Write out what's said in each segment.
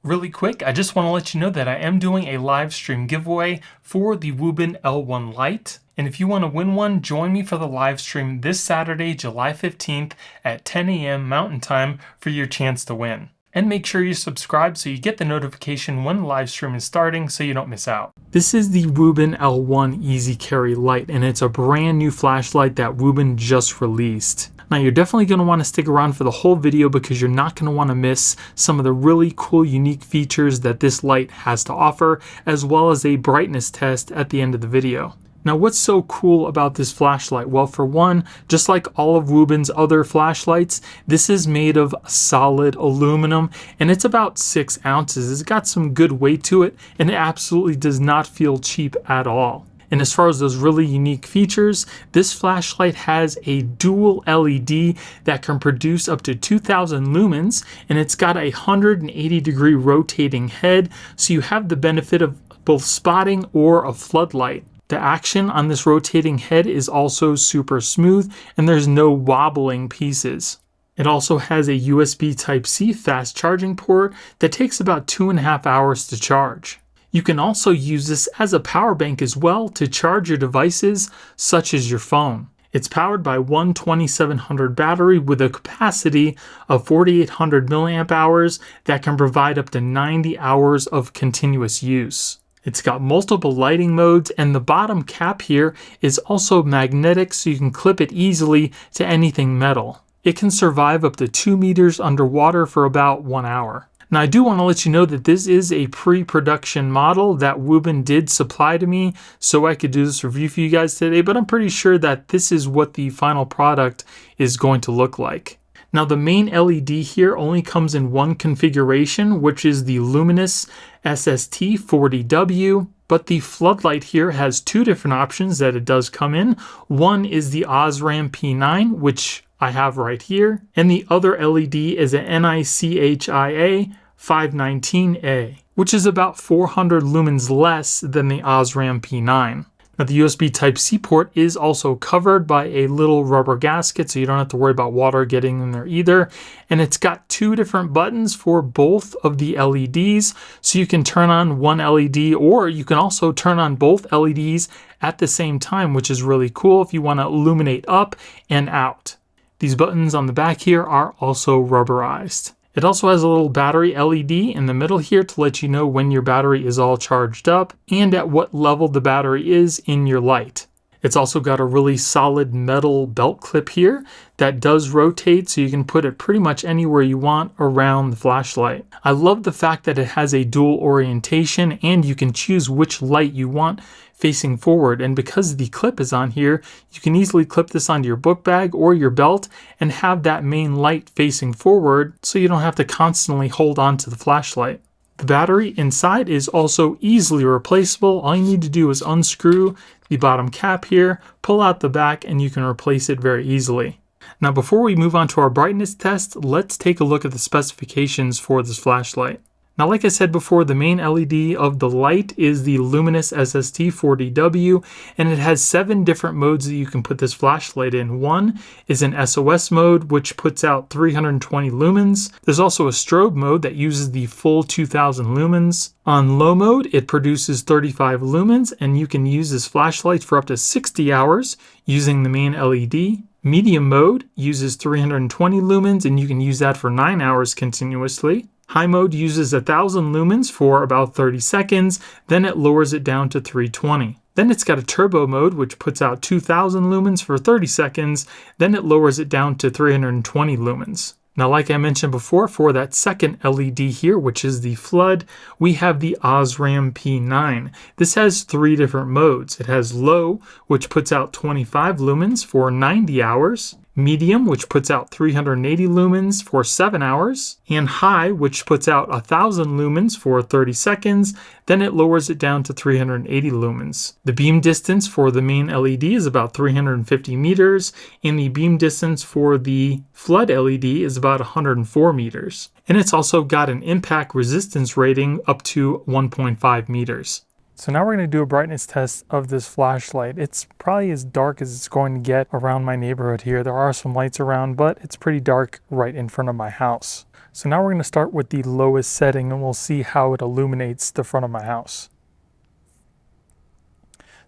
Really quick, I just want to let you know that I am doing a live stream giveaway for the Wuben L1 Lite. And if you want to win one, join me for the live stream this Saturday, July 15th at 10 a.m. Mountain Time for your chance to win. And make sure you subscribe so you get the notification when the live stream is starting so you don't miss out. This is the Wuben L1 Easy Carry Light, and it's a brand new flashlight that Wuben just released. Now you're definitely going to want to stick around for the whole video because you're not going to want to miss some of the really cool unique features that this light has to offer, as well as a brightness test at the end of the video. Now what's so cool about this flashlight? Well, for one, just like all of Wuben's other flashlights, this is made of solid aluminum and it's about 6 ounces. It's got some good weight to it and it absolutely does not feel cheap at all. And as far as those really unique features, this flashlight has a dual LED that can produce up to 2000 lumens, and it's got a 180-degree rotating head, so you have the benefit of both spotting or a floodlight. The action on this rotating head is also super smooth, and there's no wobbling pieces. It also has a USB Type-C fast charging port that takes about 2.5 hours to charge. You can also use this as a power bank as well to charge your devices, such as your phone. It's powered by one 2700 battery with a capacity of 4800 milliamp hours that can provide up to 90 hours of continuous use. It's got multiple lighting modes, and the bottom cap here is also magnetic, so you can clip it easily to anything metal. It can survive up to 2 meters underwater for about 1 hour. Now I do want to let you know that this is a pre-production model that Wuben did supply to me so I could do this review for you guys today, but I'm pretty sure that this is what the final product is going to look like. Now the main LED here only comes in one configuration, which is the luminous SST40W, but the floodlight here has 2 different options that it does come in. One is the Osram P9, which I have right here, and the other LED is a NICHIA 519A, which is about 400 lumens less than the Osram P9. Now the USB Type-C port is also covered by a little rubber gasket, so you don't have to worry about water getting in there either. And it's got 2 different buttons for both of the LEDs, so you can turn on one LED, or you can also turn on both LEDs at the same time, which is really cool if you want to illuminate up and out. These buttons on the back here are also rubberized. It also has a little battery LED in the middle here to let you know when your battery is all charged up and at what level the battery is in your light. It's also got a really solid metal belt clip here that does rotate, so you can put it pretty much anywhere you want around the flashlight. I love the fact that it has a dual orientation and you can choose which light you want facing forward, and because the clip is on here, you can easily clip this onto your book bag or your belt and have that main light facing forward so you don't have to constantly hold on to the flashlight. The battery inside is also easily replaceable. All you need to do is unscrew the bottom cap here, pull out the back, and you can replace it very easily. Now before we move on to our brightness test, let's take a look at the specifications for this flashlight. Now like I said before, the main LED of the light is the luminous SST40W, and it has 7 different modes that you can put this flashlight in. One is an SOS mode, which puts out 320 lumens. There's also a strobe mode that uses the full 2000 lumens. On low mode, it produces 35 lumens, and you can use this flashlight for up to 60 hours using the main LED. Medium mode uses 320 lumens, and you can use that for 9 hours continuously. High mode uses 1000 lumens for about 30 seconds, then it lowers it down to 320. Then it's got a turbo mode, which puts out 2000 lumens for 30 seconds, then it lowers it down to 320 lumens. Now, like I mentioned before, for that second LED here, which is the flood, we have the Osram P9. This has 3 different modes. It has low, which puts out 25 lumens for 90 hours. Medium, which puts out 380 lumens for 7 hours, and high, which puts out 1000 lumens for 30 seconds, then it lowers it down to 380 lumens. The beam distance for the main LED is about 350 meters, and the beam distance for the flood LED is about 104 meters. And it's also got an impact resistance rating up to 1.5 meters. So now we're going to do a brightness test of this flashlight. It's probably as dark as it's going to get around my neighborhood here. There are some lights around, but it's pretty dark right in front of my house. So now we're going to start with the lowest setting and we'll see how it illuminates the front of my house.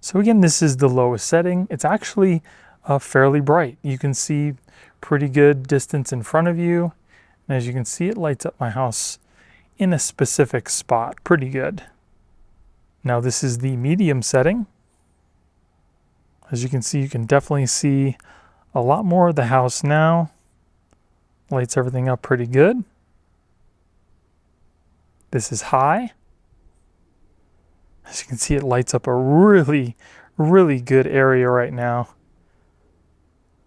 So again, this is the lowest setting. It's actually fairly bright. You can see pretty good distance in front of you. And as you can see, it lights up my house in a specific spot pretty good. Now this is the medium setting. As you can definitely see a lot more of the house now. Lights everything up pretty good. This is high. As you can see, it lights up a really, really good area right now.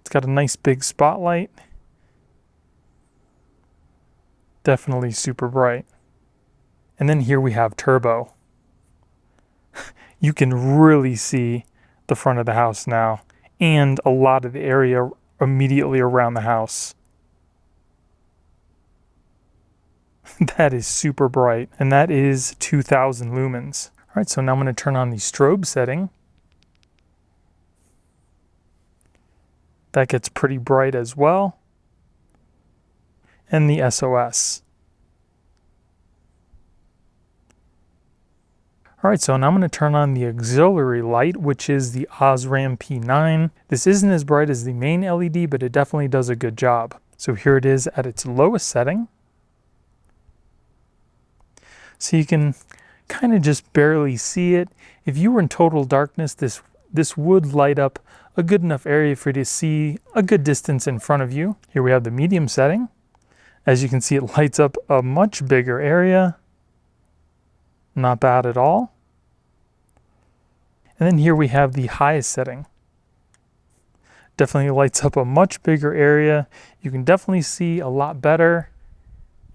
It's got a nice big spotlight. Definitely super bright. And then here we have turbo. You can really see the front of the house now and a lot of the area immediately around the house. That is super bright, and that is 2000 lumens. All right, so now I'm going to turn on the strobe setting. That gets pretty bright as well. And the SOS. All right, so now I'm going to turn on the auxiliary light, which is the Osram P9. This isn't as bright as the main LED, but it definitely does a good job. So here it is at its lowest setting. So you can kind of just barely see it. If you were in total darkness, this would light up a good enough area for you to see a good distance in front of you. Here we have the medium setting. As you can see, it lights up a much bigger area. Not bad at all. And then here we have the highest setting. Definitely lights up a much bigger area. You can definitely see a lot better.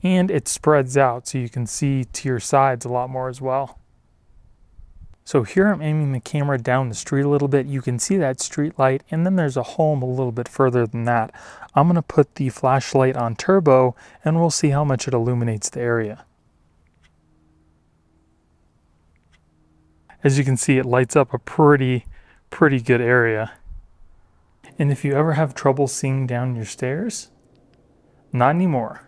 And it spreads out so you can see to your sides a lot more as well. So here I'm aiming the camera down the street a little bit. You can see that street light, and then there's a home a little bit further than that. I'm going to put the flashlight on turbo and we'll see how much it illuminates the area. As you can see, it lights up a pretty good area. And if you ever have trouble seeing down your stairs, not anymore.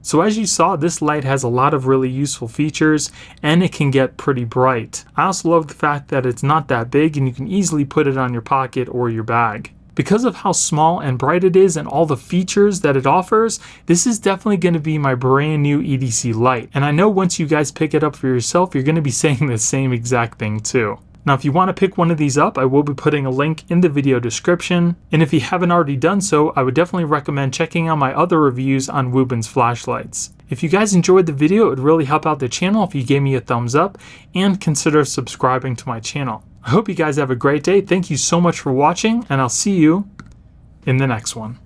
So as you saw, this light has a lot of really useful features and it can get pretty bright. I also love the fact that it's not that big and you can easily put it on your pocket or your bag. Because of how small and bright it is and all the features that it offers, this is definitely going to be my brand new EDC light. And I know once you guys pick it up for yourself, you're going to be saying the same exact thing too. Now, if you want to pick one of these up, I will be putting a link in the video description. And if you haven't already done so, I would definitely recommend checking out my other reviews on Wuben's flashlights. If you guys enjoyed the video, it would really help out the channel if you gave me a thumbs up and consider subscribing to my channel. I hope you guys have a great day. Thank you so much for watching, and I'll see you in the next one.